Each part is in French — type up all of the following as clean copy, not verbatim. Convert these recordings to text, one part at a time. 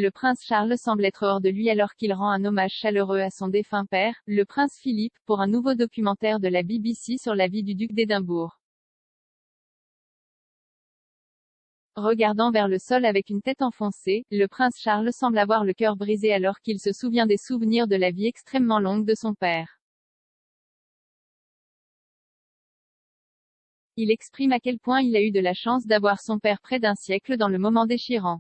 Le prince Charles semble être hors de lui alors qu'il rend un hommage chaleureux à son défunt père, le prince Philippe, pour un nouveau documentaire de la BBC sur la vie du duc d'Édimbourg. Regardant vers le sol avec une tête enfoncée, le prince Charles semble avoir le cœur brisé alors qu'il se souvient des souvenirs de la vie extrêmement longue de son père. Il exprime à quel point il a eu de la chance d'avoir son père près d'un siècle dans le moment déchirant.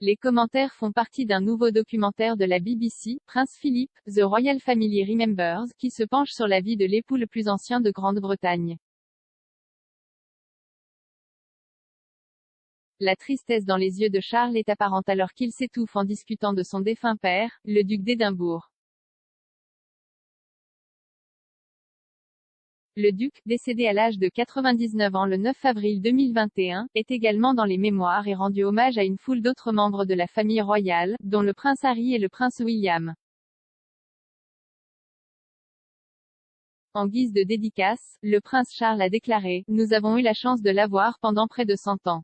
Les commentaires font partie d'un nouveau documentaire de la BBC, Prince Philip, The Royal Family Remembers, qui se penche sur la vie de l'époux le plus ancien de Grande-Bretagne. La tristesse dans les yeux de Charles est apparente alors qu'il s'étouffe en discutant de son défunt père, le duc d'Édimbourg. Le duc, décédé à l'âge de 99 ans le 9 avril 2021, est également dans les mémoires et rendu hommage à une foule d'autres membres de la famille royale, dont le prince Harry et le prince William. En guise de dédicace, le prince Charles a déclaré « Nous avons eu la chance de l'avoir pendant près de 100 ans. »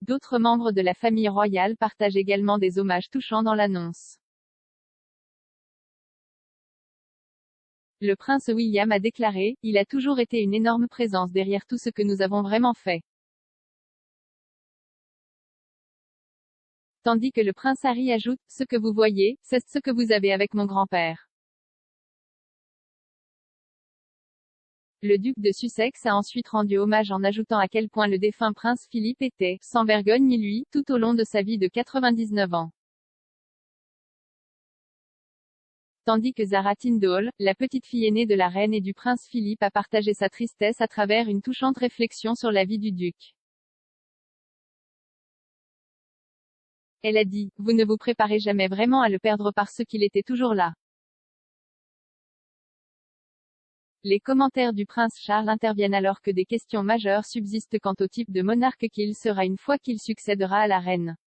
D'autres membres de la famille royale partagent également des hommages touchants dans l'annonce. Le prince William a déclaré « Il a toujours été une énorme présence derrière tout ce que nous avons vraiment fait. » Tandis que le prince Harry ajoute « Ce que vous voyez, c'est ce que vous avez avec mon grand-père. » Le duc de Sussex a ensuite rendu hommage en ajoutant à quel point le défunt prince Philippe était, sans vergogne ni lui, tout au long de sa vie de 99 ans. Tandis que Zara Tindall, la petite fille aînée de la reine et du prince Philippe a partagé sa tristesse à travers une touchante réflexion sur la vie du duc. Elle a dit « Vous ne vous préparez jamais vraiment à le perdre parce qu'il était toujours là. » Les commentaires du prince Charles interviennent alors que des questions majeures subsistent quant au type de monarque qu'il sera une fois qu'il succédera à la reine.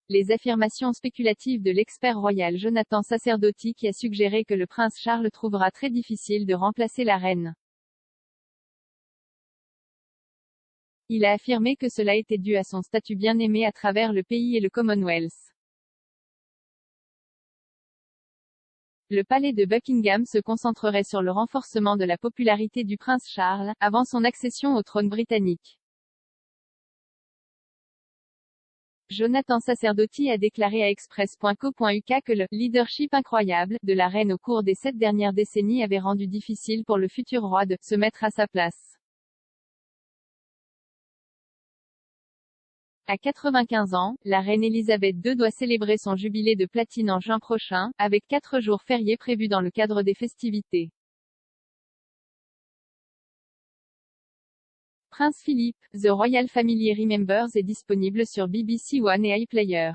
Les affirmations spéculatives de l'expert royal Jonathan Sacerdoti qui a suggéré que le prince Charles trouvera très difficile de remplacer la reine. Il a affirmé que cela était dû à son statut bien aimé à travers le pays et le Commonwealth. Le palais de Buckingham se concentrerait sur le renforcement de la popularité du prince Charles, avant son accession au trône britannique. Jonathan Sacerdoti a déclaré à Express.co.uk que le « leadership incroyable » de la reine au cours des 7 dernières décennies avait rendu difficile pour le futur roi de « se mettre à sa place ». À 95 ans, la reine Elisabeth II doit célébrer son jubilé de platine en juin prochain, avec 4 jours fériés prévus dans le cadre des festivités. Prince Philip, The Royal Family Remembers est disponible sur BBC One et iPlayer.